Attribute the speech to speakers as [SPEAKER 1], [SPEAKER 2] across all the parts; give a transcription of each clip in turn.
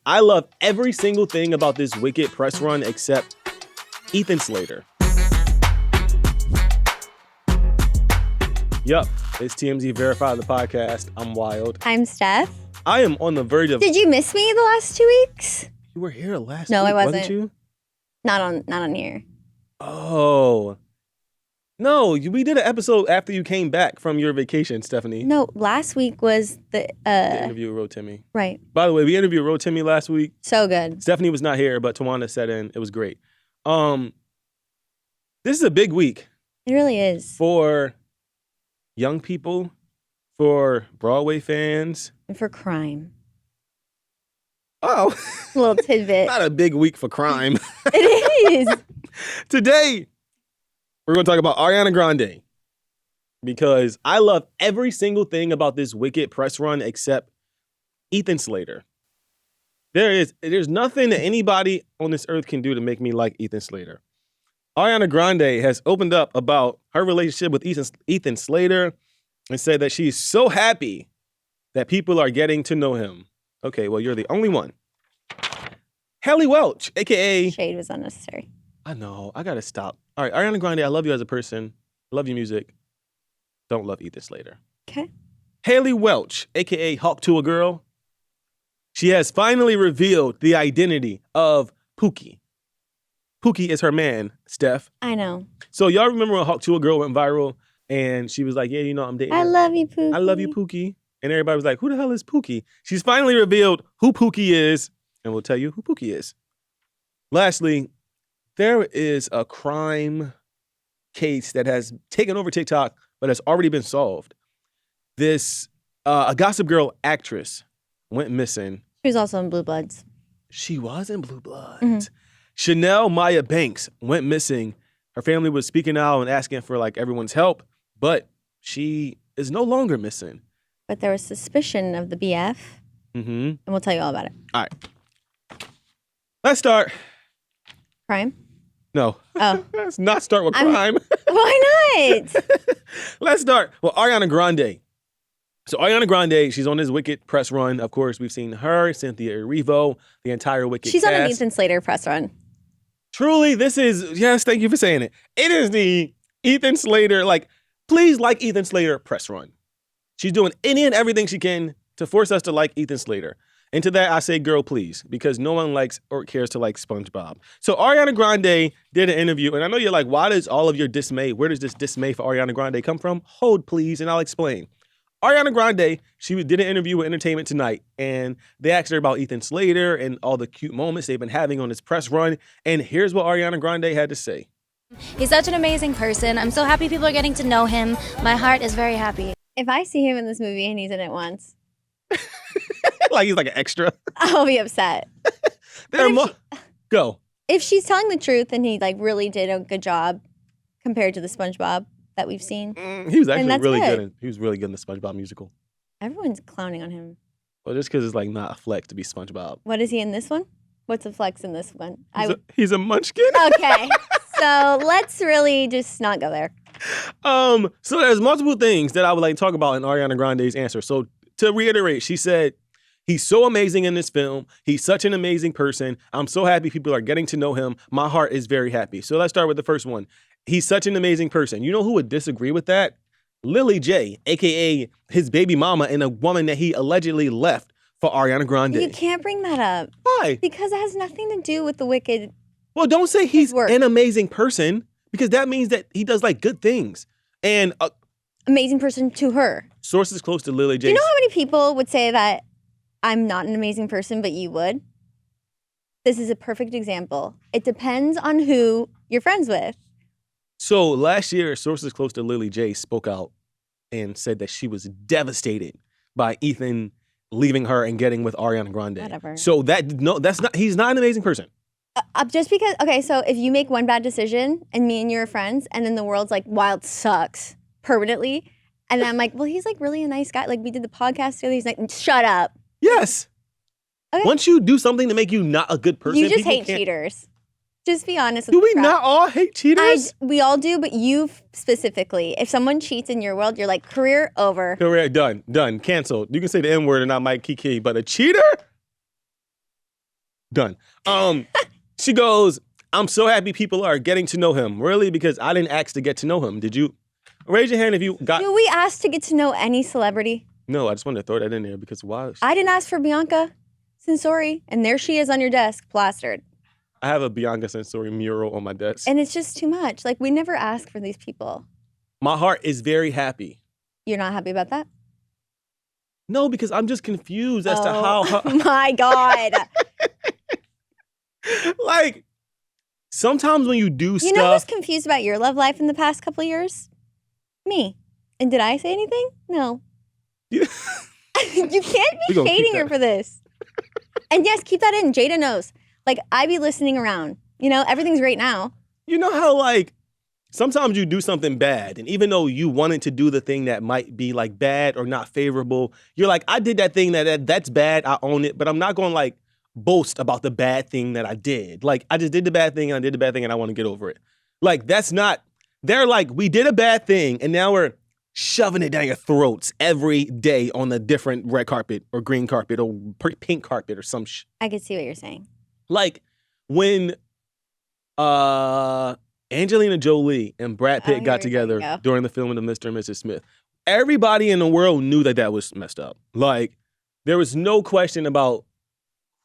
[SPEAKER 1] I love every single thing about this Wicked press run except Ethan Slater. Yup, it's TMZ Verified the podcast. I'm Wyld.
[SPEAKER 2] I'm Steph.
[SPEAKER 1] I am on the verge of...
[SPEAKER 2] Did you miss me the last 2 weeks?
[SPEAKER 1] You were here last
[SPEAKER 2] No,
[SPEAKER 1] week,
[SPEAKER 2] I wasn't.
[SPEAKER 1] wasn't you?
[SPEAKER 2] Not on here.
[SPEAKER 1] Oh. No, we did an episode after you came back from your vacation, Stephanie.
[SPEAKER 2] No, last week was the
[SPEAKER 1] interview with Rotimi.
[SPEAKER 2] Right.
[SPEAKER 1] By the way, we interviewed Rotimi last week.
[SPEAKER 2] So good.
[SPEAKER 1] Stephanie was not here, but Tawana sat in. It was great. This is a big week.
[SPEAKER 2] It really is.
[SPEAKER 1] For young people, for Broadway fans.
[SPEAKER 2] And for crime.
[SPEAKER 1] Oh.
[SPEAKER 2] A little tidbit.
[SPEAKER 1] Not a big week for crime.
[SPEAKER 2] It is.
[SPEAKER 1] Today, we're going to talk about Ariana Grande. Because I love every single thing about this Wicked press run except Ethan Slater. There's nothing that anybody on this earth can do to make me like Ethan Slater. Ariana Grande has opened up about her relationship with Ethan Slater and said that she's so happy that people are getting to know him. Okay, well, you're the only one. Haliey Wlech, a.k.a.
[SPEAKER 2] Shade was unnecessary.
[SPEAKER 1] I know. I got to stop. All right, Ariana Grande, I love you as a person. I love your music. Don't love Ethan Slater.
[SPEAKER 2] Okay.
[SPEAKER 1] Haliey Wlech, a.k.a. Hawk Tuah Girl. She has finally revealed the identity of Pookie. Pookie is her man, Steph.
[SPEAKER 2] I know.
[SPEAKER 1] So y'all remember when Hawk Tuah Girl went viral and she was like, yeah, you know, I'm dating her.
[SPEAKER 2] I love you, Pookie.
[SPEAKER 1] I love you, Pookie. And everybody was like, who the hell is Pookie? She's finally revealed who Pookie is, and we'll tell you who Pookie is. Lastly, there is a crime case that has taken over TikTok, but has already been solved. A Gossip Girl actress went missing.
[SPEAKER 2] She was also in Blue Bloods.
[SPEAKER 1] She was in Blue Bloods.
[SPEAKER 2] Mm-hmm.
[SPEAKER 1] Chanel Maya Banks went missing. Her family was speaking out and asking for like everyone's help, but she is no longer missing.
[SPEAKER 2] But there was suspicion of the BF, and we'll tell you all about it.
[SPEAKER 1] All right. Let's start.
[SPEAKER 2] Crime?
[SPEAKER 1] No.
[SPEAKER 2] Oh.
[SPEAKER 1] Let's not start with crime.
[SPEAKER 2] Why not?
[SPEAKER 1] Let's start with Ariana Grande. So Ariana Grande, she's on this Wicked press run. Of course, we've seen her, Cynthia Erivo, the entire Wicked
[SPEAKER 2] She's
[SPEAKER 1] cast.
[SPEAKER 2] on an Ethan Slater press run.
[SPEAKER 1] Truly, this is, yes, thank you for saying it. It is the Ethan Slater, please like Ethan Slater press run. She's doing any and everything she can to force us to like Ethan Slater. And to that, I say, girl, please, because no one likes or cares to like SpongeBob. So Ariana Grande did an interview, and I know you're like, why does all of your dismay, where does this dismay for Ariana Grande come from? Hold, please, and I'll explain. Ariana Grande, she did an interview with Entertainment Tonight, and they asked her about Ethan Slater and all the cute moments they've been having on this press run. And here's what Ariana Grande had to say.
[SPEAKER 3] He's such an amazing person. I'm so happy people are getting to know him. My heart is very happy.
[SPEAKER 2] If I see him in this movie and he's in it once,
[SPEAKER 1] like he's like an extra,
[SPEAKER 2] I'll be upset.
[SPEAKER 1] Go.
[SPEAKER 2] If she's telling the truth and he really did a good job compared to the SpongeBob that we've seen,
[SPEAKER 1] he was actually really
[SPEAKER 2] good.
[SPEAKER 1] good. He was really good in the SpongeBob musical.
[SPEAKER 2] Everyone's clowning on him.
[SPEAKER 1] Well, just because it's not a flex to be SpongeBob.
[SPEAKER 2] What is he in this one? What's a flex in this one?
[SPEAKER 1] He's a munchkin.
[SPEAKER 2] Okay, so let's really just not go there.
[SPEAKER 1] So there's multiple things that I would like to talk about in Ariana Grande's answer. So to reiterate, she said, he's so amazing in this film. He's such an amazing person. I'm so happy people are getting to know him. My heart is very happy. So let's start with the first one. He's such an amazing person. You know who would disagree with that? Lily J, a.k.a. his baby mama and a woman that he allegedly left for Ariana Grande.
[SPEAKER 2] You can't bring that up.
[SPEAKER 1] Why?
[SPEAKER 2] Because it has nothing to do with the Wicked.
[SPEAKER 1] Well, don't say he's an amazing person, because that means that he does good things. And
[SPEAKER 2] amazing person to her.
[SPEAKER 1] Sources close to Lily J.
[SPEAKER 2] Do you know how many people would say that I'm not an amazing person, but you would? This is a perfect example. It depends on who you're friends with.
[SPEAKER 1] So last year, sources close to Lily J spoke out and said that she was devastated by Ethan leaving her and getting with Ariana Grande.
[SPEAKER 2] Whatever.
[SPEAKER 1] So he's not an amazing person.
[SPEAKER 2] Just because, okay, so if you make one bad decision and me and you are friends and then the world's like, Wyld sucks permanently. And then I'm like, well, he's really a nice guy. We did the podcast together. He's like, shut up.
[SPEAKER 1] Yes.
[SPEAKER 2] Okay.
[SPEAKER 1] Once you do something to make you not a good person,
[SPEAKER 2] you just hate cheaters. Just be honest with
[SPEAKER 1] Do
[SPEAKER 2] the
[SPEAKER 1] we
[SPEAKER 2] crowd.
[SPEAKER 1] not all hate cheaters?
[SPEAKER 2] We all do, but you specifically. If someone cheats in your world, you're like, career over.
[SPEAKER 1] Career done, canceled. You can say the N word and not Mike Kiki, but a cheater? Done. She goes, I'm so happy people are getting to know him. Really? Because I didn't ask to get to know him. Did you? Raise your hand if you got.
[SPEAKER 2] Do we ask to get to know any celebrity?
[SPEAKER 1] No, I just wanted to throw that in there because why?
[SPEAKER 2] I didn't ask for Bianca Sensori, and there she is on your desk, plastered.
[SPEAKER 1] I have a Bianca Sensori mural on my desk.
[SPEAKER 2] And it's just too much. Like, we never ask for these people.
[SPEAKER 1] My heart is very happy.
[SPEAKER 2] You're not happy about that?
[SPEAKER 1] No, because I'm just confused as to how.
[SPEAKER 2] My God.
[SPEAKER 1] Like, sometimes when you do stuff.
[SPEAKER 2] You know who's confused about your love life in the past couple of years? Me. And did I say anything? No. You can't be shading her for this. And yes, keep that in. Jada knows. Like, I be listening around. You know, everything's great now.
[SPEAKER 1] You know how, like, sometimes you do something bad, and even though you wanted to do the thing that might be, like, bad or not favorable, you're like, I did that thing that's bad, I own it, but I'm not going to, like, boast about the bad thing that I did. Like, I just did the bad thing, and I did the bad thing, and I want to get over it. Like, that's not, they're like, we did a bad thing, and now we're shoving it down your throats every day on a different red carpet or green carpet or pink carpet or some
[SPEAKER 2] I could see what you're saying.
[SPEAKER 1] Like, when Angelina Jolie and Brad Pitt got together during the filming of Mr. and Mrs. Smith, everybody in the world knew that was messed up. Like, there was no question about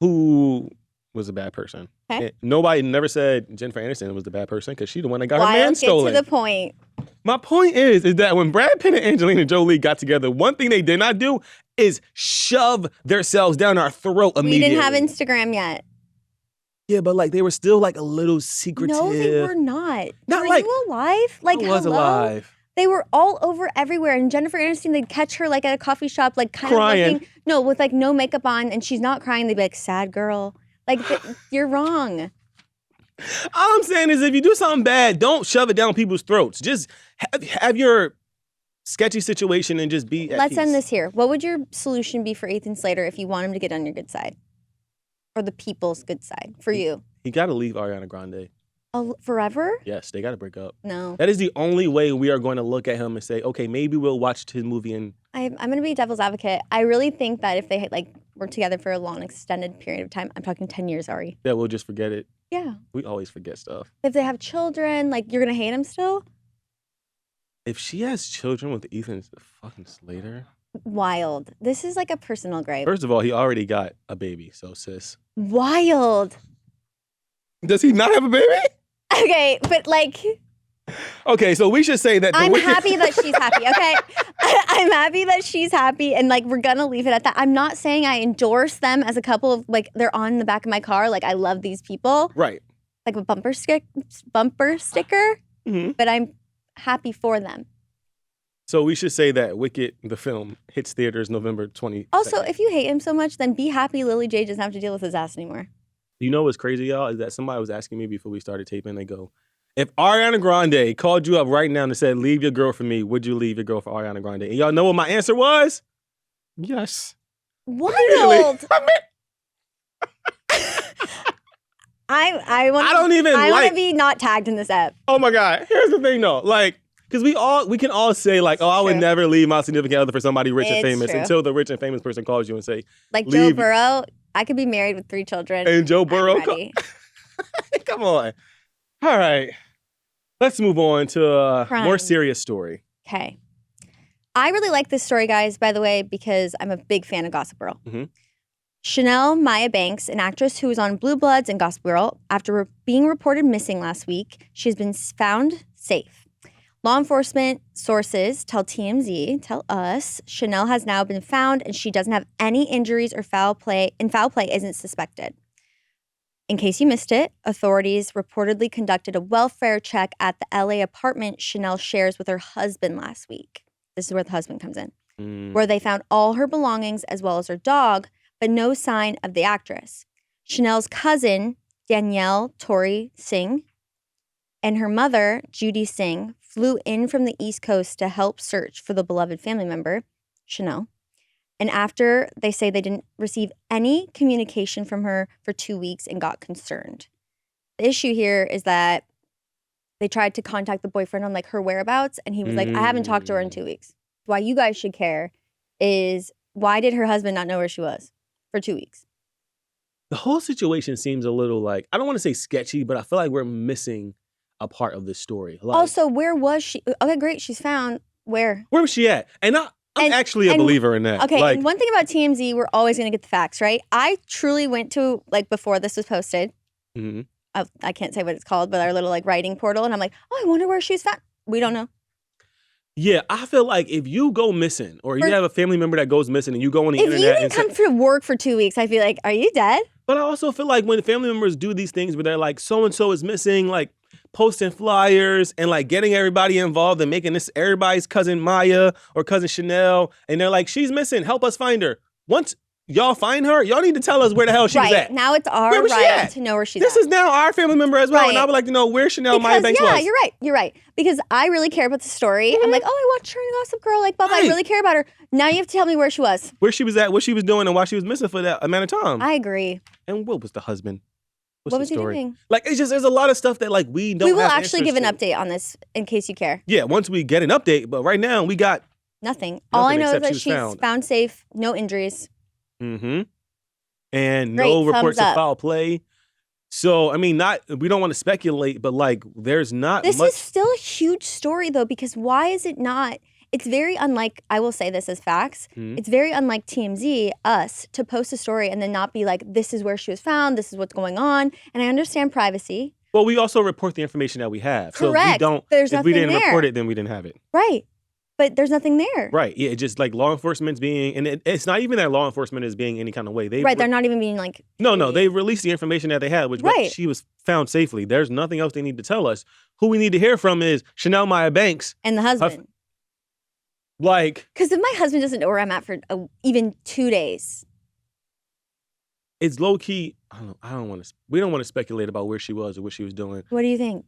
[SPEAKER 1] who was a bad person. Okay. Nobody never said Jennifer Aniston was the bad person because she's the one that got her man stolen.
[SPEAKER 2] Get to the point.
[SPEAKER 1] My point is that when Brad Pitt and Angelina Jolie got together, one thing they did not do is shove themselves down our throat immediately.
[SPEAKER 2] We didn't have Instagram yet.
[SPEAKER 1] Yeah, but like they were still like a little secretive.
[SPEAKER 2] No, they were not.
[SPEAKER 1] Not
[SPEAKER 2] were
[SPEAKER 1] like
[SPEAKER 2] you alive? Like,
[SPEAKER 1] I was alive.
[SPEAKER 2] They were all over everywhere. And Jennifer Aniston, they'd catch her like at a coffee shop, like kind
[SPEAKER 1] crying.
[SPEAKER 2] of looking, no, with like no makeup on, and she's not crying. They'd be like, sad girl. Like, you're wrong.
[SPEAKER 1] All I'm saying is if you do something bad, don't shove it down people's throats. Just have your sketchy situation and just be at
[SPEAKER 2] Let's
[SPEAKER 1] peace.
[SPEAKER 2] end this here. What would your solution be for Ethan Slater if you want him to get on your good side? Or the people's good side for you?
[SPEAKER 1] He got to leave Ariana Grande.
[SPEAKER 2] Forever?
[SPEAKER 1] Yes, they got to break up.
[SPEAKER 2] No.
[SPEAKER 1] That is the only way we are going to look at him and say, okay, maybe we'll watch his movie and...
[SPEAKER 2] I'm going to be devil's advocate. I really think that if they like were together for a long, extended period of time, I'm talking 10 years, Ari.
[SPEAKER 1] Yeah, we'll just forget it.
[SPEAKER 2] Yeah.
[SPEAKER 1] We always forget stuff.
[SPEAKER 2] If they have children, like, you're going to hate him still?
[SPEAKER 1] If she has children with Ethan fucking Slater...
[SPEAKER 2] Wyld. This is like a personal gripe.
[SPEAKER 1] First of all, he already got a baby, so sis.
[SPEAKER 2] Wyld.
[SPEAKER 1] Does he not have a baby?
[SPEAKER 2] Okay, but like...
[SPEAKER 1] Okay, so we should say that...
[SPEAKER 2] I'm happy that she's happy, okay? I'm happy that she's happy, and like, we're gonna leave it at that. I'm not saying I endorse them as a couple of, like, they're on the back of my car, like, I love these people.
[SPEAKER 1] Right.
[SPEAKER 2] Like a bumper sticker, but I'm happy for them.
[SPEAKER 1] So we should say that Wicked, the film, hits theaters November 20th.
[SPEAKER 2] Also, if you hate him so much, then be happy Lily J doesn't have to deal with his ass anymore.
[SPEAKER 1] You know what's crazy, y'all, is that somebody was asking me before we started taping, they go, if Ariana Grande called you up right now and said, leave your girl for me, would you leave your girl for Ariana Grande? And y'all know what my answer was? Yes.
[SPEAKER 2] Wild.
[SPEAKER 1] Really?
[SPEAKER 2] I want to be not tagged in this app.
[SPEAKER 1] Oh my God. Here's the thing though. Like, because we can all say like, oh, I would never leave my significant other for somebody rich and famous until the rich and famous person calls you and say,
[SPEAKER 2] like Joe Burrow, I could be married with 3 children.
[SPEAKER 1] And Joe Burrow, come on. All right. Let's move on to a more serious story.
[SPEAKER 2] Okay. I really like this story, guys, by the way, because I'm a big fan of Gossip Girl.
[SPEAKER 1] Mm-hmm.
[SPEAKER 2] Chanel Maya Banks, an actress who was on Blue Bloods and Gossip Girl, after being reported missing last week, she has been found safe. Law enforcement sources tell TMZ, tell us, Chanel has now been found and she doesn't have any injuries or foul play isn't suspected. In case you missed it, authorities reportedly conducted a welfare check at the LA apartment Chanel shares with her husband last week. This is where the husband comes in, where they found all her belongings as well as her dog, but no sign of the actress. Chanel's cousin, Danielle Tori Singh, and her mother, Judy Singh, flew in from the East Coast to help search for the beloved family member, Chanel. And after they say they didn't receive any communication from her for 2 weeks and got concerned. The issue here is that they tried to contact the boyfriend on like her whereabouts, and he was like, I haven't talked to her in 2 weeks. Why you guys should care is, why did her husband not know where she was for 2 weeks?
[SPEAKER 1] the whole situation seems a little like, I don't want to say sketchy, but I feel like we're missing a part of this story. Like,
[SPEAKER 2] Also, where was she? Okay, great. She's found. Where?
[SPEAKER 1] where was she at? And I'm actually a
[SPEAKER 2] and-
[SPEAKER 1] believer in that.
[SPEAKER 2] Okay,
[SPEAKER 1] Like,
[SPEAKER 2] and one thing about TMZ, we're always going to get the facts, right? I truly went to, like, before this was posted,
[SPEAKER 1] mhm.
[SPEAKER 2] I can't say what it's called, but our little, like, writing portal, and I'm like, oh, I wonder where she's found. We don't know.
[SPEAKER 1] Yeah, I feel like if you go missing or you have a family member that goes missing and you go on the
[SPEAKER 2] If
[SPEAKER 1] internet
[SPEAKER 2] you can
[SPEAKER 1] and
[SPEAKER 2] come to work for 2 weeks, I feel like, are you dead?
[SPEAKER 1] But I also feel like when family members do these things where they're like, so-and-so is missing, like posting flyers and like getting everybody involved and making this everybody's cousin Maya or cousin Chanel, and they're like, she's missing, help us find her. Once y'all find her, y'all need to tell us where the hell she was
[SPEAKER 2] Right.
[SPEAKER 1] at.
[SPEAKER 2] Now it's our
[SPEAKER 1] Where was she
[SPEAKER 2] right
[SPEAKER 1] at?
[SPEAKER 2] to know where she's
[SPEAKER 1] This
[SPEAKER 2] at.
[SPEAKER 1] is now our family member as well, and I
[SPEAKER 2] Right.
[SPEAKER 1] would like to know where Chanel Maya
[SPEAKER 2] Because,
[SPEAKER 1] Banks
[SPEAKER 2] yeah,
[SPEAKER 1] was.
[SPEAKER 2] you're right. Because I really care about the story. I'm like, oh, I watched her and Gossip Girl, like, blah, blah. I
[SPEAKER 1] Right.
[SPEAKER 2] really care about her. Now you have to tell me where she was.
[SPEAKER 1] Where she was at, what she was doing, and why she was missing for that amount of time.
[SPEAKER 2] I agree.
[SPEAKER 1] And what was the husband? What's
[SPEAKER 2] What
[SPEAKER 1] the
[SPEAKER 2] was he
[SPEAKER 1] story?
[SPEAKER 2] doing?
[SPEAKER 1] Like, it's just, there's a lot of stuff that like we don't
[SPEAKER 2] We will
[SPEAKER 1] have
[SPEAKER 2] actually give an
[SPEAKER 1] answers to.
[SPEAKER 2] update on this in case you care.
[SPEAKER 1] Yeah, once we get an update, but right now we got
[SPEAKER 2] Nothing. All I know is
[SPEAKER 1] except
[SPEAKER 2] that
[SPEAKER 1] she
[SPEAKER 2] she's
[SPEAKER 1] was found.
[SPEAKER 2] found safe, no injuries.
[SPEAKER 1] and no
[SPEAKER 2] Great,
[SPEAKER 1] reports
[SPEAKER 2] thumbs
[SPEAKER 1] of
[SPEAKER 2] up.
[SPEAKER 1] foul play. So I mean, we don't want to speculate, but like, there's not
[SPEAKER 2] This
[SPEAKER 1] much.
[SPEAKER 2] is still a huge story, though, because why is it not? It's very unlike, I will say this as facts,
[SPEAKER 1] Mhm.
[SPEAKER 2] it's very unlike TMZ, us, to post a story and then not be like, this is where she was found, this is what's going on. And I understand privacy.
[SPEAKER 1] Well, we also report the information that we have. So if we
[SPEAKER 2] Correct.
[SPEAKER 1] don't,
[SPEAKER 2] There's
[SPEAKER 1] if we
[SPEAKER 2] nothing
[SPEAKER 1] didn't report
[SPEAKER 2] there.
[SPEAKER 1] it, then we didn't have it.
[SPEAKER 2] Right. But there's nothing there.
[SPEAKER 1] Right. Yeah. It's just like law enforcement's being, and it's not even that law enforcement is being any kind of way.
[SPEAKER 2] Right. They're not even being like,
[SPEAKER 1] No, they released the information that they had, which
[SPEAKER 2] Right.
[SPEAKER 1] she was found safely. There's nothing else they need to tell us. Who we need to hear from is Chanel Maya Banks.
[SPEAKER 2] and the husband.
[SPEAKER 1] Like,
[SPEAKER 2] Because if my husband doesn't know where I'm at for even 2 days,
[SPEAKER 1] it's low key. I don't want to. We don't want to speculate about where she was or what she was doing.
[SPEAKER 2] what do you think?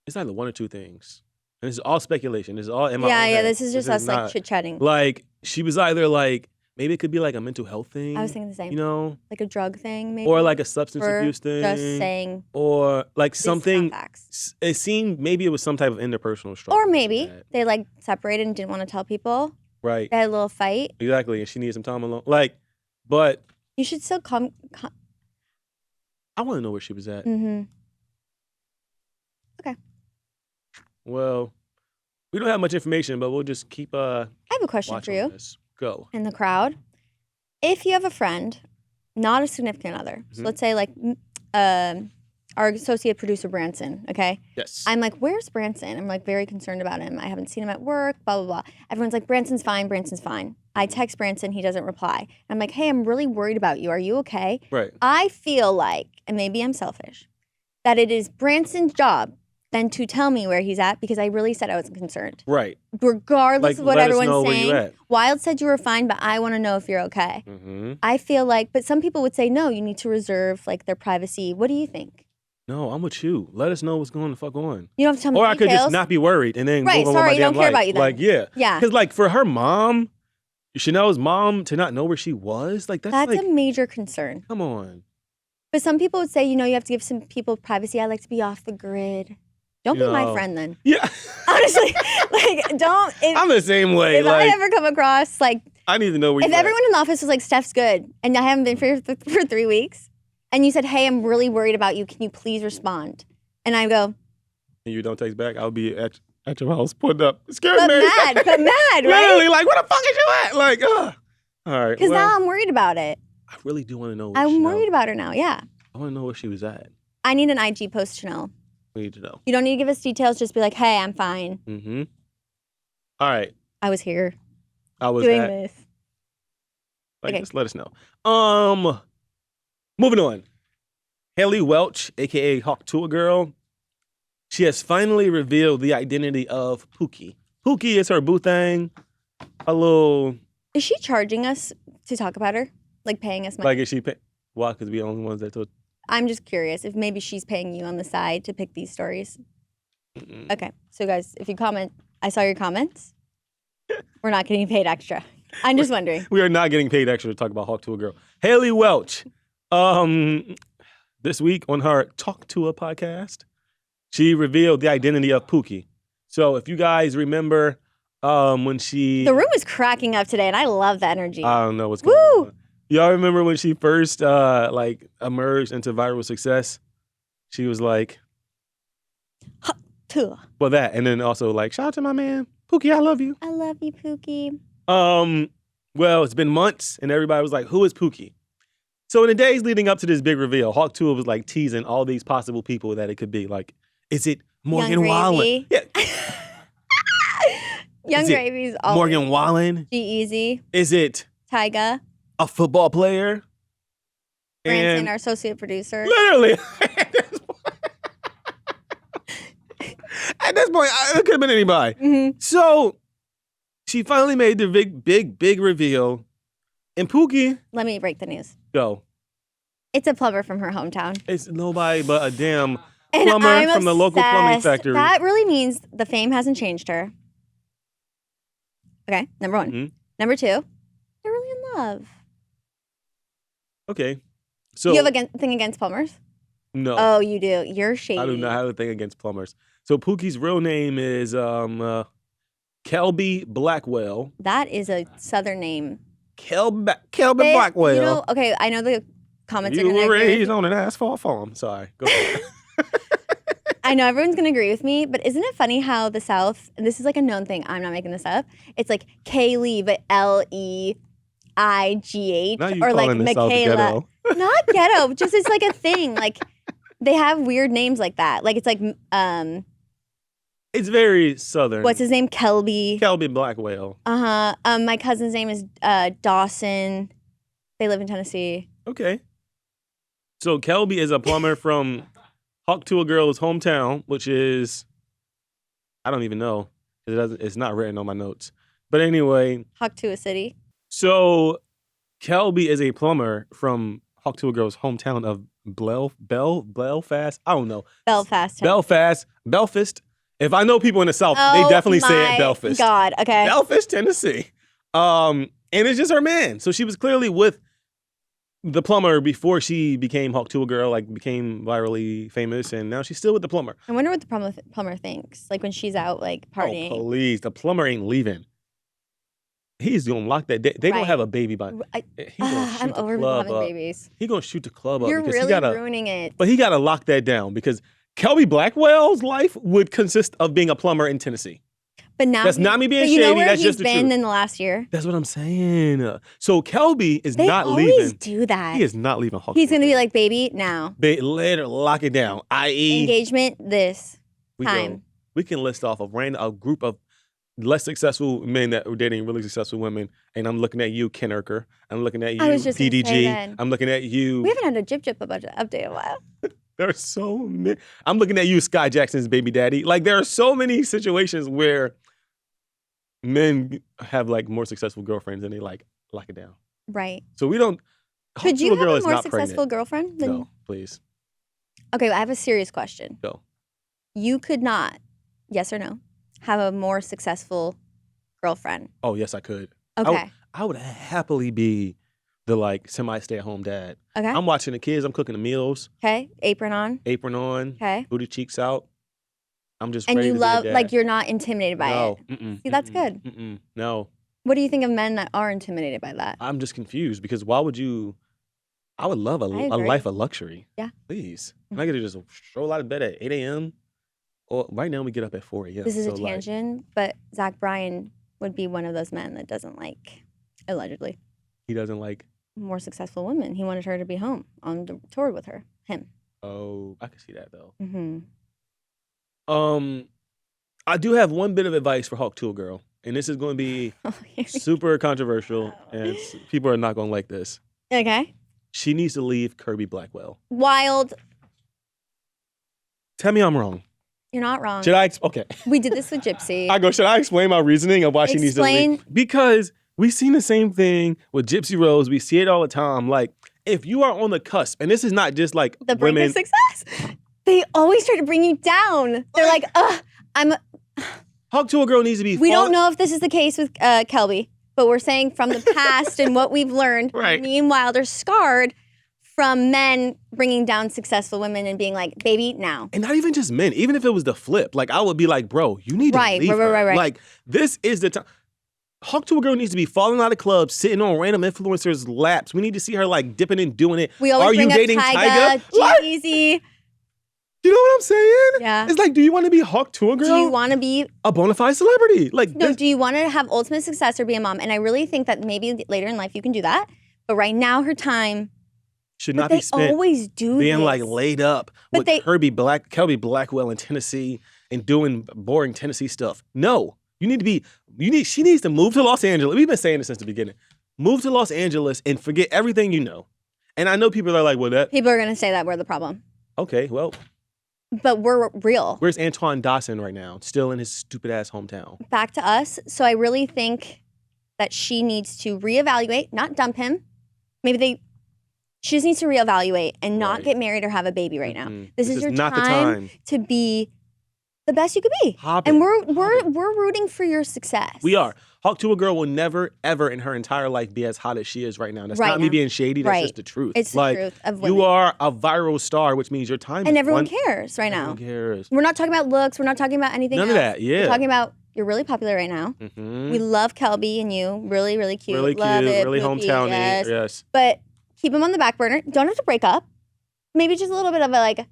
[SPEAKER 1] It's either one or two things. And this is all speculation. This is all in my
[SPEAKER 2] Yeah,
[SPEAKER 1] own
[SPEAKER 2] yeah.
[SPEAKER 1] head.
[SPEAKER 2] This is just us like
[SPEAKER 1] not-
[SPEAKER 2] chit chatting.
[SPEAKER 1] Like, she was either like, maybe it could be like a mental health thing.
[SPEAKER 2] I was thinking the same.
[SPEAKER 1] You know?
[SPEAKER 2] Like a drug thing, maybe.
[SPEAKER 1] Or like a substance
[SPEAKER 2] Or
[SPEAKER 1] abuse thing.
[SPEAKER 2] just saying
[SPEAKER 1] Or like
[SPEAKER 2] this is not
[SPEAKER 1] something.
[SPEAKER 2] facts.
[SPEAKER 1] It seemed maybe it was some type of interpersonal struggle.
[SPEAKER 2] Or maybe
[SPEAKER 1] that-
[SPEAKER 2] they like separated and didn't want to tell people.
[SPEAKER 1] Right.
[SPEAKER 2] They had a little fight.
[SPEAKER 1] Exactly. And she needed some time alone. Like, but
[SPEAKER 2] You should still come.
[SPEAKER 1] I want to know where she was at.
[SPEAKER 2] Mm-hmm.
[SPEAKER 1] Well, we don't have much information, but we'll just keep
[SPEAKER 2] I have a question
[SPEAKER 1] watch
[SPEAKER 2] for
[SPEAKER 1] on
[SPEAKER 2] you
[SPEAKER 1] this. Go.
[SPEAKER 2] in the crowd. If you have a friend, not a significant other, so
[SPEAKER 1] Mhm.
[SPEAKER 2] let's say like our associate producer Branson, okay?
[SPEAKER 1] Yes.
[SPEAKER 2] I'm like, where's Branson? I'm like very concerned about him. I haven't seen him at work, blah, blah, blah. Everyone's like, Branson's fine, Branson's fine. I text Branson, he doesn't reply. I'm like, hey, I'm really worried about you. Are you okay?
[SPEAKER 1] Right.
[SPEAKER 2] I feel like, and maybe I'm selfish, that it is Branson's job then to tell me where he's at because I really said I was concerned.
[SPEAKER 1] Right.
[SPEAKER 2] Regardless
[SPEAKER 1] Like,
[SPEAKER 2] of what
[SPEAKER 1] let us
[SPEAKER 2] everyone's
[SPEAKER 1] know where
[SPEAKER 2] saying.
[SPEAKER 1] you at.
[SPEAKER 2] Wyld said you were fine, but I want to know if you're okay.
[SPEAKER 1] Mm-hmm.
[SPEAKER 2] I feel like, but some people would say, no, you need to reserve like their privacy. What do you think?
[SPEAKER 1] No, I'm with you. Let us know what's going the fuck on.
[SPEAKER 2] You don't have to tell me
[SPEAKER 1] Or I could
[SPEAKER 2] details.
[SPEAKER 1] just not be worried and then
[SPEAKER 2] Right,
[SPEAKER 1] move on
[SPEAKER 2] sorry,
[SPEAKER 1] with my
[SPEAKER 2] don't
[SPEAKER 1] damn
[SPEAKER 2] care
[SPEAKER 1] life.
[SPEAKER 2] about you then.
[SPEAKER 1] Like, yeah.
[SPEAKER 2] Yeah.
[SPEAKER 1] Because like for her mom, Chanel's mom, to not know where she was, like that's like,
[SPEAKER 2] a major concern.
[SPEAKER 1] come on.
[SPEAKER 2] But some people would say, you know, you have to give some people privacy. I like to be off the grid. Don't be my
[SPEAKER 1] Yo.
[SPEAKER 2] friend then.
[SPEAKER 1] Yeah.
[SPEAKER 2] Honestly, like don't. If,
[SPEAKER 1] I'm the same way.
[SPEAKER 2] if
[SPEAKER 1] Like,
[SPEAKER 2] I ever come across like,
[SPEAKER 1] I need to know where
[SPEAKER 2] if
[SPEAKER 1] you
[SPEAKER 2] everyone in the office was like, Steph's good, and I haven't been for 3 weeks, and you said, hey, I'm really worried about you. Can you please respond? And I go,
[SPEAKER 1] and you don't text back, I'll be at your house putting up. Excuse
[SPEAKER 2] but
[SPEAKER 1] me.
[SPEAKER 2] mad, right?
[SPEAKER 1] Literally, like, where the fuck is you at? Like, All right.
[SPEAKER 2] Because
[SPEAKER 1] Well,
[SPEAKER 2] now I'm worried about it.
[SPEAKER 1] I really do want to know where
[SPEAKER 2] I'm
[SPEAKER 1] Chanel,
[SPEAKER 2] worried about her now. Yeah.
[SPEAKER 1] I want to know where she was at.
[SPEAKER 2] I need an IG post, Chanel.
[SPEAKER 1] We need to know.
[SPEAKER 2] You don't need to give us details. Just be like, hey, I'm fine.
[SPEAKER 1] Mm-hmm. All right.
[SPEAKER 2] I was here
[SPEAKER 1] I was
[SPEAKER 2] doing
[SPEAKER 1] at.
[SPEAKER 2] this.
[SPEAKER 1] Like,
[SPEAKER 2] Okay.
[SPEAKER 1] just let us know. Moving on. Haliey Wlech, aka Hawk Tuah Girl, she has finally revealed the identity of Pookie. Pookie is her boo thing. A little
[SPEAKER 2] Is she charging us to talk about her? Like paying us money?
[SPEAKER 1] like is she pay? Why? Because we the only ones that told.
[SPEAKER 2] I'm just curious if maybe she's paying you on the side to pick these stories. Okay. So guys, if you comment, I saw your comments. We're not getting paid extra. I'm just wondering.
[SPEAKER 1] We are not getting paid extra to talk about Hawk Tuah Girl. Haliey Wlech, this week on her Talk Tuah podcast, she revealed the identity of Pookie. So if you guys remember when she...
[SPEAKER 2] The room is cracking up today, and I love the energy.
[SPEAKER 1] I don't know what's going
[SPEAKER 2] Woo!
[SPEAKER 1] on. Y'all remember when she first like emerged into viral success? She was like,
[SPEAKER 2] Tuah.
[SPEAKER 1] well, that, and then also like, shout out to my man Pookie, I love you.
[SPEAKER 2] I love you, Pookie.
[SPEAKER 1] Well, it's been months, and everybody was like, who is Pookie? So in the days leading up to this big reveal, Hawk Tuah was like teasing all these possible people that it could be. Like, is it Morgan Wallen? Yeah.
[SPEAKER 2] Young Gravy's always
[SPEAKER 1] Morgan Wallen?
[SPEAKER 2] G-Eazy.
[SPEAKER 1] Is it
[SPEAKER 2] Tyga.
[SPEAKER 1] a football player?
[SPEAKER 2] Branson,
[SPEAKER 1] And
[SPEAKER 2] our associate producer.
[SPEAKER 1] literally. At this point, it could have been anybody.
[SPEAKER 2] Mm-hmm.
[SPEAKER 1] So she finally made the big reveal. And Pookie,
[SPEAKER 2] Let me break the news.
[SPEAKER 1] go.
[SPEAKER 2] It's a plumber from her hometown.
[SPEAKER 1] It's nobody but a damn
[SPEAKER 2] And
[SPEAKER 1] plumber
[SPEAKER 2] I'm
[SPEAKER 1] from the local plumbing
[SPEAKER 2] obsessed.
[SPEAKER 1] factory.
[SPEAKER 2] That really means the fame hasn't changed her. Okay, number one.
[SPEAKER 1] Mhm.
[SPEAKER 2] Number two, they're really in love.
[SPEAKER 1] Okay. So
[SPEAKER 2] You have a thing against plumbers?
[SPEAKER 1] no,
[SPEAKER 2] Oh, you do. You're shady.
[SPEAKER 1] I do not have a thing against plumbers. So Pookie's real name is Kelby Blackwell.
[SPEAKER 2] That is a southern name.
[SPEAKER 1] Kelby
[SPEAKER 2] They-
[SPEAKER 1] Blackwell.
[SPEAKER 2] You know, okay, I know the comments are
[SPEAKER 1] You
[SPEAKER 2] going to
[SPEAKER 1] were
[SPEAKER 2] agree.
[SPEAKER 1] raised on an asphalt farm. Sorry. Go ahead.
[SPEAKER 2] I know everyone's going to agree with me, but isn't it funny how the South, and this is like a known thing, I'm not making this up, it's like Kaylee, but Leigh,
[SPEAKER 1] Now you
[SPEAKER 2] or like
[SPEAKER 1] calling the South
[SPEAKER 2] Michaela.
[SPEAKER 1] ghetto.
[SPEAKER 2] Not ghetto, just it's like a thing. Like they have weird names like that. Like it's like,
[SPEAKER 1] It's very southern.
[SPEAKER 2] what's his name? Kelby.
[SPEAKER 1] Kelby Blackwell.
[SPEAKER 2] My cousin's name is Dawson. They live in Tennessee.
[SPEAKER 1] Okay. So Kelby is a plumber from Hawk Tuah Girl's hometown, which is, I don't even know. It's not written on my notes. But anyway,
[SPEAKER 2] Hawk Tuah City.
[SPEAKER 1] so Kelby is a plumber from Hawk Tuah Girl's hometown of Belfast. I don't know.
[SPEAKER 2] Belfast.
[SPEAKER 1] Belfast. If I know people in the South, they definitely say it Belfast.
[SPEAKER 2] God, okay.
[SPEAKER 1] Belfast, Tennessee. And it's just her man. So she was clearly with the plumber before she became Hawk Tuah Girl, like became virally famous, and now she's still with the plumber.
[SPEAKER 2] I wonder what the plumber thinks. Like when she's out, like partying.
[SPEAKER 1] Oh, please. The plumber ain't leaving. He's gonna lock that. They gonna
[SPEAKER 2] Right.
[SPEAKER 1] have a baby by. He's gonna shoot
[SPEAKER 2] I'm
[SPEAKER 1] the
[SPEAKER 2] over people
[SPEAKER 1] club
[SPEAKER 2] having
[SPEAKER 1] up.
[SPEAKER 2] babies.
[SPEAKER 1] He's gonna shoot the club up
[SPEAKER 2] You're
[SPEAKER 1] because
[SPEAKER 2] really
[SPEAKER 1] he gotta.
[SPEAKER 2] ruining it.
[SPEAKER 1] But he gotta lock that down because Kelby Blackwell's life would consist of being a plumber in Tennessee.
[SPEAKER 2] But now
[SPEAKER 1] That's not me being
[SPEAKER 2] but you know
[SPEAKER 1] shady,
[SPEAKER 2] where
[SPEAKER 1] that's
[SPEAKER 2] he's
[SPEAKER 1] just the
[SPEAKER 2] been
[SPEAKER 1] truth.
[SPEAKER 2] in the last year?
[SPEAKER 1] That's what I'm saying. So Kelby is
[SPEAKER 2] They
[SPEAKER 1] not
[SPEAKER 2] always
[SPEAKER 1] leaving.
[SPEAKER 2] do that.
[SPEAKER 1] He is not leaving Hawk.
[SPEAKER 2] He's
[SPEAKER 1] Tuah
[SPEAKER 2] gonna be
[SPEAKER 1] Girl.
[SPEAKER 2] like, baby, now.
[SPEAKER 1] Later, lock it down. I.e.,
[SPEAKER 2] Engagement this
[SPEAKER 1] we
[SPEAKER 2] time.
[SPEAKER 1] we can list off a group of less successful men that were dating really successful women, and I'm looking at you, Ken Urker. I'm looking at you,
[SPEAKER 2] I was just gonna say
[SPEAKER 1] DDG.
[SPEAKER 2] that.
[SPEAKER 1] I'm looking at you.
[SPEAKER 2] We haven't had a Jip update in a while.
[SPEAKER 1] There are so many. I'm looking at you, Sky Jackson's baby daddy. Like there are so many situations where men have like more successful girlfriends and they like lock it down.
[SPEAKER 2] Right.
[SPEAKER 1] So we don't.
[SPEAKER 2] Could you
[SPEAKER 1] Hawk Tuah
[SPEAKER 2] have
[SPEAKER 1] Girl
[SPEAKER 2] a
[SPEAKER 1] is
[SPEAKER 2] more
[SPEAKER 1] not
[SPEAKER 2] successful
[SPEAKER 1] pregnant.
[SPEAKER 2] girlfriend than
[SPEAKER 1] No, please
[SPEAKER 2] Okay, I have a serious question.
[SPEAKER 1] go.
[SPEAKER 2] You could not, yes or no, have a more successful girlfriend.
[SPEAKER 1] Oh yes, I could.
[SPEAKER 2] Okay.
[SPEAKER 1] I would happily be the like semi stay at home dad.
[SPEAKER 2] Okay.
[SPEAKER 1] I'm watching the kids. I'm cooking the meals.
[SPEAKER 2] Okay. Apron on.
[SPEAKER 1] Apron on.
[SPEAKER 2] Okay.
[SPEAKER 1] Booty cheeks out. I'm just
[SPEAKER 2] And
[SPEAKER 1] ready
[SPEAKER 2] you
[SPEAKER 1] to
[SPEAKER 2] love
[SPEAKER 1] be a dad.
[SPEAKER 2] like you're not intimidated by
[SPEAKER 1] no.
[SPEAKER 2] it.
[SPEAKER 1] Mm-mm,
[SPEAKER 2] See, that's
[SPEAKER 1] mm-mm,
[SPEAKER 2] good.
[SPEAKER 1] Mm-mm, no.
[SPEAKER 2] What do you think of men that are intimidated by that?
[SPEAKER 1] I'm just confused because why would you? I would love a
[SPEAKER 2] I agree.
[SPEAKER 1] life of luxury.
[SPEAKER 2] Yeah.
[SPEAKER 1] Please. I get to just stroll out of bed at 8 a.m. Or right now we get up at 4 a.m.
[SPEAKER 2] This is a
[SPEAKER 1] so, like,
[SPEAKER 2] tangent, but Zach Bryan would be one of those men that doesn't like, allegedly,
[SPEAKER 1] he doesn't like.
[SPEAKER 2] more successful women. He wanted her to be home on the tour with him.
[SPEAKER 1] Oh, I can see that though.
[SPEAKER 2] Mm-hmm.
[SPEAKER 1] I do have one bit of advice for Hawk Tuah Girl, and this is going to be super controversial, and people are not going to like this.
[SPEAKER 2] Okay.
[SPEAKER 1] She needs to leave Kirby Blackwell.
[SPEAKER 2] Wyld.
[SPEAKER 1] Tell me I'm wrong.
[SPEAKER 2] You're not wrong.
[SPEAKER 1] Should I? Okay.
[SPEAKER 2] We did this with Gypsy.
[SPEAKER 1] Should I explain my reasoning of why she needs to
[SPEAKER 2] Explain.
[SPEAKER 1] leave? Because we've seen the same thing with Gypsy Rose. We see it all the time. Like, if you are on the cusp, and this is not just like
[SPEAKER 2] The brink
[SPEAKER 1] women.
[SPEAKER 2] of success. They always try to bring you down. They're like,
[SPEAKER 1] Hawk Tuah Girl needs to be.
[SPEAKER 2] we don't know if this is the case with Kelby, but we're saying from the past and what we've learned,
[SPEAKER 1] Right.
[SPEAKER 2] me and Wyld are scarred from men bringing down successful women and being like, baby, now.
[SPEAKER 1] And not even just men. Even if it was the flip, like I would be like, bro, you need to leave her.
[SPEAKER 2] Right.
[SPEAKER 1] Like this is the time. Hawk Tuah girl needs to be falling out of clubs, sitting on random influencers' laps. We need to see her like dipping and doing it.
[SPEAKER 2] We always
[SPEAKER 1] Are
[SPEAKER 2] bring
[SPEAKER 1] you
[SPEAKER 2] up
[SPEAKER 1] dating
[SPEAKER 2] Tyga,
[SPEAKER 1] Tyga? Like,
[SPEAKER 2] Jeezy.
[SPEAKER 1] you know what I'm saying?
[SPEAKER 2] Yeah.
[SPEAKER 1] It's like, do you want to be Hawk Tuah girl?
[SPEAKER 2] Do you want to be
[SPEAKER 1] a bona fide celebrity? Like,
[SPEAKER 2] no? Do you want to have ultimate success or be a mom? And I really think that maybe later in life you can do that. But right now, her time
[SPEAKER 1] should not be spent.
[SPEAKER 2] They always do
[SPEAKER 1] being
[SPEAKER 2] this.
[SPEAKER 1] like laid up with Kelby Blackwell in Tennessee and doing boring Tennessee stuff. No, she needs to move to Los Angeles. We've been saying this since the beginning. Move to Los Angeles and forget everything you know. And I know people are like, well, that.
[SPEAKER 2] People are going to say that we're the problem.
[SPEAKER 1] Okay, well.
[SPEAKER 2] But we're real.
[SPEAKER 1] Where's Antoine Dawson right now? Still in his stupid ass hometown.
[SPEAKER 2] Back to us. So I really think that she needs to reevaluate, not dump him. She just needs to reevaluate and not get married or have a baby right now. This is your
[SPEAKER 1] not
[SPEAKER 2] time to be the best you could be. And we're rooting for your success.
[SPEAKER 1] We are. Hawk Tuah girl will never, ever in her entire life be as hot as she is right now. That's not me being shady. That's just the truth.
[SPEAKER 2] It's the truth of women.
[SPEAKER 1] You are a viral star, which means your time
[SPEAKER 2] and everyone cares right now.
[SPEAKER 1] Everyone cares.
[SPEAKER 2] We're not talking about looks. We're not talking about anything else.
[SPEAKER 1] None of that, yeah.
[SPEAKER 2] We're talking about you're really popular right now. We love Kelby and you. Really, really cute.
[SPEAKER 1] Really
[SPEAKER 2] love
[SPEAKER 1] cute.
[SPEAKER 2] it.
[SPEAKER 1] Really
[SPEAKER 2] Pookie,
[SPEAKER 1] hometowny. Yes.
[SPEAKER 2] But keep him on the back burner. Don't have to break up. Maybe just a little bit of a like
[SPEAKER 1] an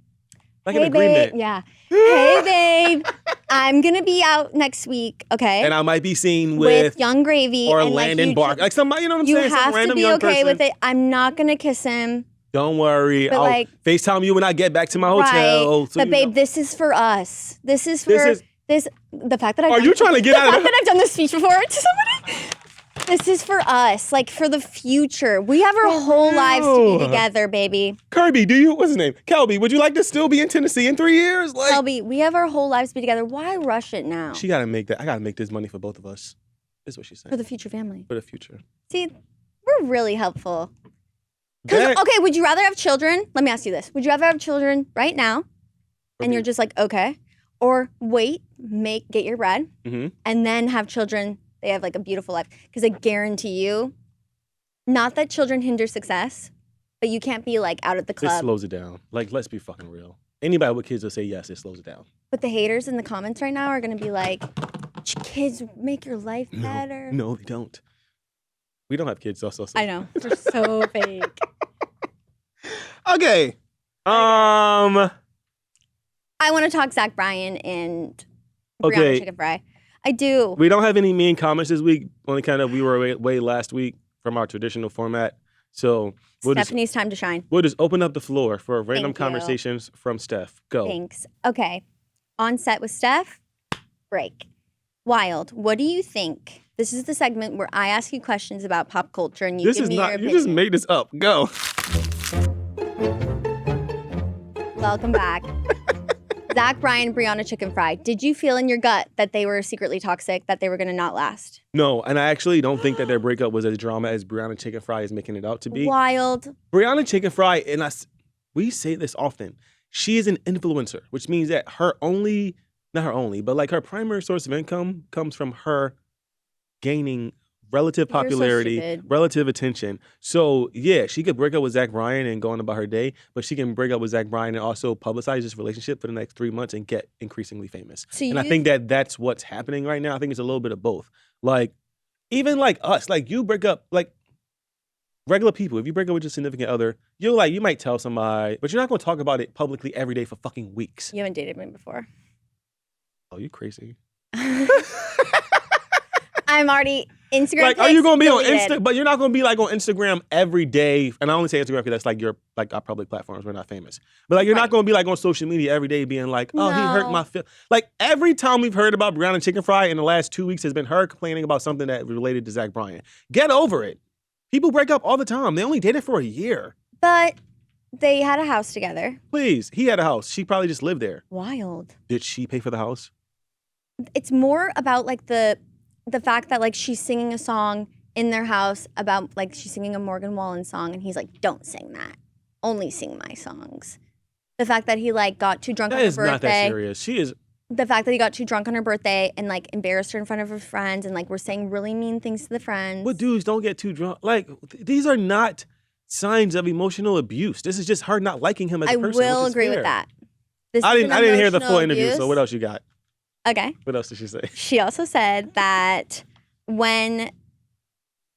[SPEAKER 2] hey,
[SPEAKER 1] agreement.
[SPEAKER 2] Babe. Yeah. Hey, babe. I'm going to be out next week, okay?
[SPEAKER 1] And I might be seen with
[SPEAKER 2] Young Gravy.
[SPEAKER 1] Or
[SPEAKER 2] and
[SPEAKER 1] Landon Bark. Like somebody, you know what I'm
[SPEAKER 2] you
[SPEAKER 1] saying?
[SPEAKER 2] You have to be okay with it. I'm not going to kiss him.
[SPEAKER 1] Don't worry.
[SPEAKER 2] But
[SPEAKER 1] I'll FaceTime you when I get back to my hotel.
[SPEAKER 2] So but babe, this is for us. This is for the fact that
[SPEAKER 1] Are you trying to get out of
[SPEAKER 2] the fact that I've done this speech before to somebody? This is for us, like for the future. We have our whole lives to be together, baby.
[SPEAKER 1] Kirby, what's his name? Kelby, would you like to still be in Tennessee in 3 years? Like,
[SPEAKER 2] Kelby, we have our whole lives to be together. Why rush it now?
[SPEAKER 1] She gotta make that. I gotta make this money for both of us. Is what she's saying.
[SPEAKER 2] For the future family.
[SPEAKER 1] For the future.
[SPEAKER 2] See, we're really helpful. Okay, would you rather have children? Let me ask you this. Would you rather have children right now and you're just like, okay, or wait, get your bread, and then have children? They have like a beautiful life. Because I guarantee you, not that children hinder success, but you can't be like out at the club.
[SPEAKER 1] It slows it down. Like, let's be fucking real. Anybody with kids will say yes, it slows it down.
[SPEAKER 2] But the haters in the comments right now are going to be like, kids make your life better.
[SPEAKER 1] No, they don't. We don't have kids, so.
[SPEAKER 2] I know. They're so fake.
[SPEAKER 1] Okay. I
[SPEAKER 2] want to talk Zach Bryan and Brianna Chicken Fry. I do.
[SPEAKER 1] We don't have any mean comments this week. Only kind of we were away last week from our traditional format. So
[SPEAKER 2] Stephanie's time to shine.
[SPEAKER 1] We'll just open up the floor for random conversations from Steph. Go.
[SPEAKER 2] Thanks. Okay. On Set with Steph, break. Wyld, what do you think? This is the segment where I ask you questions about pop culture and you give me your opinion.
[SPEAKER 1] You just made this up. Go.
[SPEAKER 2] Welcome back. Zach Bryan, Brianna Chicken Fry. Did you feel in your gut that they were secretly toxic, that they were going to not last?
[SPEAKER 1] No, and I actually don't think that their breakup was as drama as Brianna Chicken Fry is making it out to be.
[SPEAKER 2] Wyld.
[SPEAKER 1] Brianna Chicken Fry, and we say this often, she is an influencer, which means that not her only, but like her primary source of income comes from her gaining relative popularity, relative attention. So yeah, she could break up with Zach Bryan and go on about her day, but she can break up with Zach Bryan and also publicize this relationship for the next 3 months and get increasingly famous. I think that that's what's happening right now. I think it's a little bit of both. Like, even like us, like you break up, like regular people, if you break up with your significant other, you might tell somebody, but you're not going to talk about it publicly every day for fucking weeks.
[SPEAKER 2] You haven't dated me before.
[SPEAKER 1] Oh, you crazy.
[SPEAKER 2] I'm already Instagram.
[SPEAKER 1] Like, are you gonna be on Insta? But you're not gonna be like on Instagram every day. And I only say Instagram because that's like our public platforms. We're not famous. But like, you're not gonna be like on social media every day being like, oh, he hurt my feel. Like every time we've heard about Brianna Chicken Fry in the last 2 weeks has been her complaining about something that related to Zach Bryan. Get over it. People break up all the time. They only dated for a year.
[SPEAKER 2] But they had a house together.
[SPEAKER 1] Please, he had a house. She probably just lived there.
[SPEAKER 2] Wyld.
[SPEAKER 1] Did she pay for the house?
[SPEAKER 2] It's more about like the fact that like she's singing a song in their house about like she's singing a Morgan Wallen song and he's like, don't sing that. Only sing my songs. The fact that he like got too drunk on her birthday.
[SPEAKER 1] That is not that serious. She is.
[SPEAKER 2] The fact that he got too drunk on her birthday and like embarrassed her in front of her friends and like we're saying really mean things to the friends.
[SPEAKER 1] But dudes don't get too drunk. Like these are not signs of emotional abuse. This is just her not liking him as a person.
[SPEAKER 2] I will agree with that.
[SPEAKER 1] I didn't hear the full interview, so what else you got?
[SPEAKER 2] Okay.
[SPEAKER 1] What else did she say?
[SPEAKER 2] She also said that when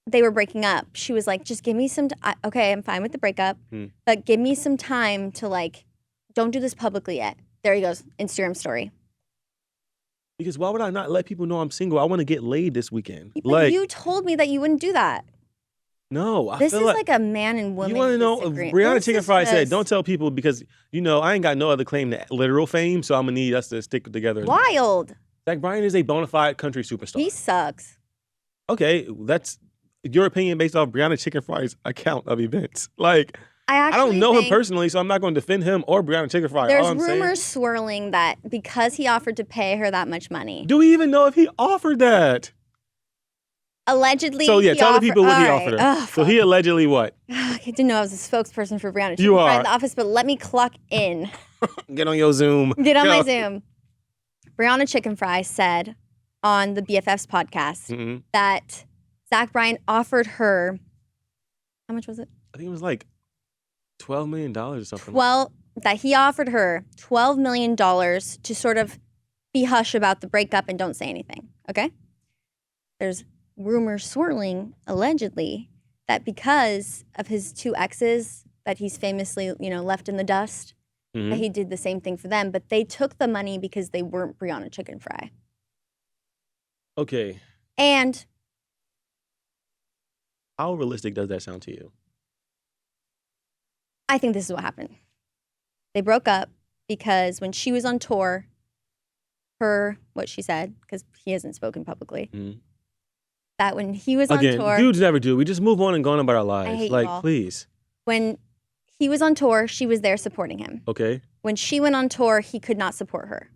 [SPEAKER 2] they were breaking up, she was like, just give me some, okay, I'm fine with the breakup, but give me some time to like, don't do this publicly yet. There he goes, Instagram story.
[SPEAKER 1] Because why would I not let people know I'm single? I want to get laid this weekend.
[SPEAKER 2] But
[SPEAKER 1] like,
[SPEAKER 2] you told me that you wouldn't do that.
[SPEAKER 1] No, I
[SPEAKER 2] this
[SPEAKER 1] feel
[SPEAKER 2] is like a man and woman.
[SPEAKER 1] You want to know? Brianna Chicken Fry said, "Don't tell people because I ain't got no other claim to literal fame, so I'm gonna need us to stick together."
[SPEAKER 2] Wyld.
[SPEAKER 1] Zach Bryan is a bona fide country superstar.
[SPEAKER 2] He sucks.
[SPEAKER 1] Okay, that's your opinion based off Brianna Chicken Fry's account of events. Like, I don't know him personally, so I'm not going to defend him or Brianna Chicken Fry.
[SPEAKER 2] There's rumors swirling that because he offered to pay her that much money.
[SPEAKER 1] Do we even know if he offered that?
[SPEAKER 2] Allegedly.
[SPEAKER 1] So yeah, tell the people what he offered her.
[SPEAKER 2] Oh,
[SPEAKER 1] so he allegedly what?
[SPEAKER 2] I didn't know I was a spokesperson for Brianna Chicken
[SPEAKER 1] You
[SPEAKER 2] Fry
[SPEAKER 1] are
[SPEAKER 2] in the office, but let me clock in.
[SPEAKER 1] Get on your Zoom.
[SPEAKER 2] Get on my Zoom. Brianna Chicken Fry said on the BFFs podcast that Zach Bryan offered her, how much was it?
[SPEAKER 1] I think it was like $12 million or something.
[SPEAKER 2] Well, that he offered her $12 million to sort of be hush about the breakup and don't say anything, okay? There's rumors swirling, allegedly, that because of his two exes that he's famously, left in the dust, that he did the same thing for them, but they took the money because they weren't Brianna Chicken Fry.
[SPEAKER 1] Okay.
[SPEAKER 2] And
[SPEAKER 1] how realistic does that sound to you?
[SPEAKER 2] I think this is what happened. They broke up because when she was on tour, what she said, because he hasn't spoken publicly, that when he was on tour...
[SPEAKER 1] dudes never do. We just move on and go on about our lives.
[SPEAKER 2] I hate
[SPEAKER 1] like,
[SPEAKER 2] you all.
[SPEAKER 1] Please.
[SPEAKER 2] When he was on tour, she was there supporting him.
[SPEAKER 1] Okay.
[SPEAKER 2] When she went on tour, he could not support her.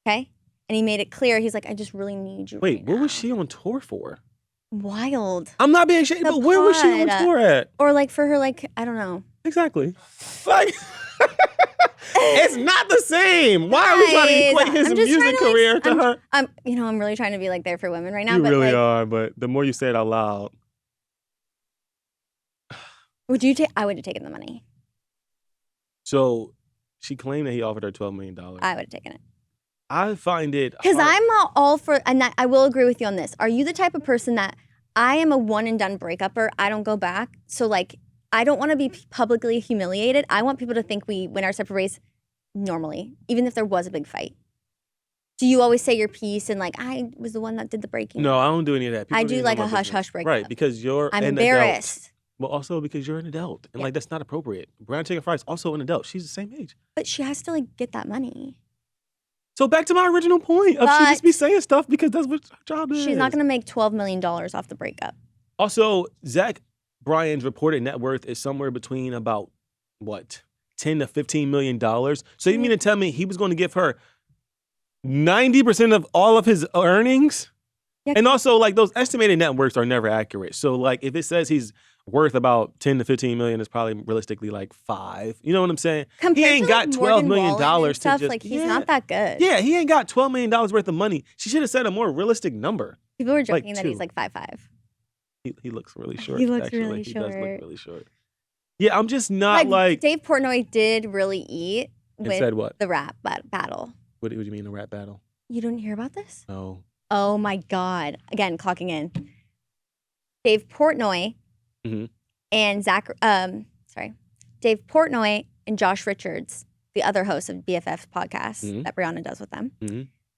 [SPEAKER 2] Okay? And he made it clear. He's like, I just really need you.
[SPEAKER 1] Wait,
[SPEAKER 2] right
[SPEAKER 1] what
[SPEAKER 2] now.
[SPEAKER 1] was she on tour for?
[SPEAKER 2] Wyld.
[SPEAKER 1] I'm not being shady, but where was she on tour at?
[SPEAKER 2] Or like for her, like, I don't know.
[SPEAKER 1] Exactly. Like, it's not the same. Why are we trying to equate his music career to her?
[SPEAKER 2] I'm really trying to be like there for women right now.
[SPEAKER 1] You
[SPEAKER 2] but
[SPEAKER 1] really
[SPEAKER 2] like,
[SPEAKER 1] are, but the more you say it out loud.
[SPEAKER 2] Would you take? I would have taken the money.
[SPEAKER 1] So she claimed that he offered her $12 million.
[SPEAKER 2] I would have taken it.
[SPEAKER 1] I find it
[SPEAKER 2] because I'm all for, and I will agree with you on this. Are you the type of person that I am a one and done breakupper? I don't go back. So like, I don't want to be publicly humiliated. I want people to think we win our separate ways normally, even if there was a big fight. Do you always say your piece and like, I was the one that did the breaking?
[SPEAKER 1] No, I don't do any of that. People
[SPEAKER 2] I do like a hush-hush breakup.
[SPEAKER 1] Right, because I'm
[SPEAKER 2] embarrassed.
[SPEAKER 1] Adult. But also because you're an adult. And like, that's not appropriate. Brianna Chicken Fry is also an adult. She's the same age.
[SPEAKER 2] But she has to like get that money.
[SPEAKER 1] So back to my original point of she just be saying stuff because that's what her job is.
[SPEAKER 2] She's not going to make $12 million off the breakup.
[SPEAKER 1] Also, Zach Bryan's reported net worth is somewhere between about, what, $10 to $15 million. So you mean to tell me he was going to give her 90% of all of his earnings? Yeah. And also, like, those estimated net worths are never accurate. So, like, if it says he's worth about 10 to 15 million, it's probably realistically like 5. You know what I'm saying?
[SPEAKER 2] Compared
[SPEAKER 1] he ain't
[SPEAKER 2] to
[SPEAKER 1] got
[SPEAKER 2] like
[SPEAKER 1] $12 million to
[SPEAKER 2] stuff,
[SPEAKER 1] just,
[SPEAKER 2] like, he's not that good.
[SPEAKER 1] Yeah, he ain't got $12 million worth of money. She should have said a more realistic number.
[SPEAKER 2] People were joking
[SPEAKER 1] like
[SPEAKER 2] that he's like 5'5".
[SPEAKER 1] He looks really short.
[SPEAKER 2] He looks
[SPEAKER 1] actually.
[SPEAKER 2] really
[SPEAKER 1] He
[SPEAKER 2] short.
[SPEAKER 1] does look really short. Yeah, I'm just not like
[SPEAKER 2] Dave Portnoy did really eat with
[SPEAKER 1] said what?
[SPEAKER 2] The rap battle.
[SPEAKER 1] What do you mean a rap battle?
[SPEAKER 2] You didn't hear about this?
[SPEAKER 1] No.
[SPEAKER 2] Oh my God. Again, clocking in. Dave Portnoy and Dave Portnoy and Josh Richards, the other host of BFF podcast that Brianna does with them,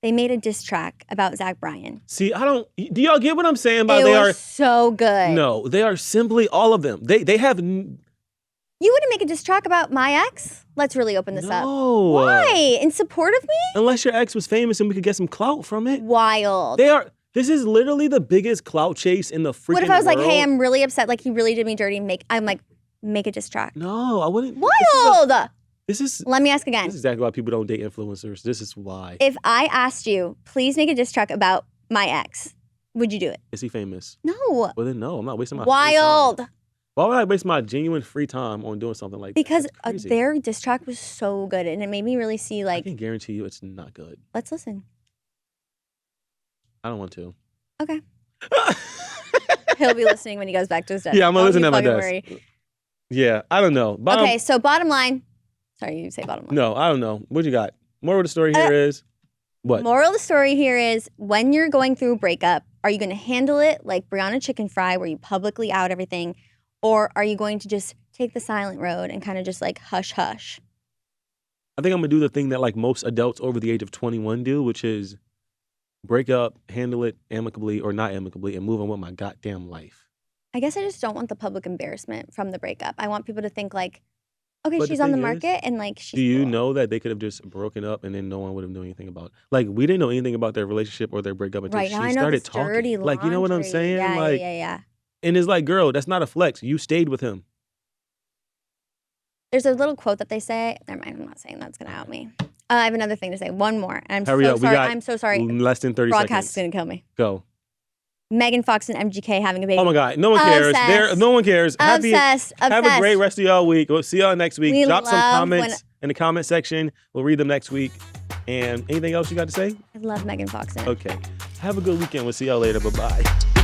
[SPEAKER 2] they made a diss track about Zach Bryan.
[SPEAKER 1] See, do y'all get what I'm saying about
[SPEAKER 2] they are so good.
[SPEAKER 1] No, they are simply all of them. They have.
[SPEAKER 2] You wouldn't make a diss track about my ex? Let's really open this up.
[SPEAKER 1] No.
[SPEAKER 2] Why? In support of me?
[SPEAKER 1] Unless your ex was famous and we could get some clout from it.
[SPEAKER 2] Wyld.
[SPEAKER 1] This is literally the biggest clout chase in the freaking world.
[SPEAKER 2] What if I was like, hey, I'm really upset, like he really did me dirty, make a diss track?
[SPEAKER 1] No, I wouldn't.
[SPEAKER 2] Wyld!
[SPEAKER 1] Let
[SPEAKER 2] me ask again.
[SPEAKER 1] This is exactly why people don't date influencers. This is why.
[SPEAKER 2] If I asked you, please make a diss track about my ex, would you do it?
[SPEAKER 1] Is he famous?
[SPEAKER 2] No.
[SPEAKER 1] Well then no, I'm not wasting my
[SPEAKER 2] Wyld.
[SPEAKER 1] free time. Why would I waste my genuine free time on doing something like that?
[SPEAKER 2] Because their diss track was so good and it made me really see like...
[SPEAKER 1] I can guarantee you it's not good.
[SPEAKER 2] Let's listen.
[SPEAKER 1] I don't want to.
[SPEAKER 2] Okay. He'll be listening when he goes back to his desk.
[SPEAKER 1] Yeah, I'm going to listen at my desk.
[SPEAKER 2] Worry.
[SPEAKER 1] Yeah, I don't know.
[SPEAKER 2] Okay, so bottom line. Sorry, you say bottom line.
[SPEAKER 1] No, I don't know. What you got? Moral of the story here is what?
[SPEAKER 2] Moral of the story here is when you're going through a breakup, Are you going to handle it like Brianna Chicken Fry, where you publicly out everything? Or are you going to just take the silent road and kind of just like hush hush?
[SPEAKER 1] I think I'm gonna do the thing that like most adults over the age of 21 do, which is break up, handle it amicably or not amicably, and move on with my goddamn life.
[SPEAKER 2] I guess I just don't want the public embarrassment from the breakup. I want people to think like, okay,
[SPEAKER 1] But
[SPEAKER 2] she's
[SPEAKER 1] the
[SPEAKER 2] on the
[SPEAKER 1] thing
[SPEAKER 2] market and like she's
[SPEAKER 1] Do you
[SPEAKER 2] cool.
[SPEAKER 1] know that they could have just broken up and then no one would have known anything about it? Like, we didn't know anything about their relationship or their breakup until
[SPEAKER 2] Right
[SPEAKER 1] she
[SPEAKER 2] now, I know the
[SPEAKER 1] started
[SPEAKER 2] dirty
[SPEAKER 1] talking. Like, you know what I'm
[SPEAKER 2] laundry.
[SPEAKER 1] saying?
[SPEAKER 2] Yeah,
[SPEAKER 1] like,
[SPEAKER 2] yeah.
[SPEAKER 1] And it's like, girl, that's not a flex. You stayed with him.
[SPEAKER 2] There's a little quote that they say. Never mind, I'm not saying that's gonna out me. I have another thing to say. One more. And I'm
[SPEAKER 1] Hurry
[SPEAKER 2] so
[SPEAKER 1] up. We
[SPEAKER 2] sorry.
[SPEAKER 1] got
[SPEAKER 2] I'm so sorry.
[SPEAKER 1] less than 30
[SPEAKER 2] Broadcast is
[SPEAKER 1] seconds.
[SPEAKER 2] gonna kill me.
[SPEAKER 1] Go.
[SPEAKER 2] Megan Fox and MGK having a baby.
[SPEAKER 1] Oh my God. No one cares.
[SPEAKER 2] Obsessed.
[SPEAKER 1] No one cares.
[SPEAKER 2] Obsessed.
[SPEAKER 1] Have a great rest of y'all week. We'll see y'all next week.
[SPEAKER 2] We
[SPEAKER 1] Drop some
[SPEAKER 2] love
[SPEAKER 1] comments in the comment section. We'll read them next week. And anything else you got to say?
[SPEAKER 2] I love Megan Fox and
[SPEAKER 1] Okay. Have a good weekend. We'll see y'all later. Bye-bye.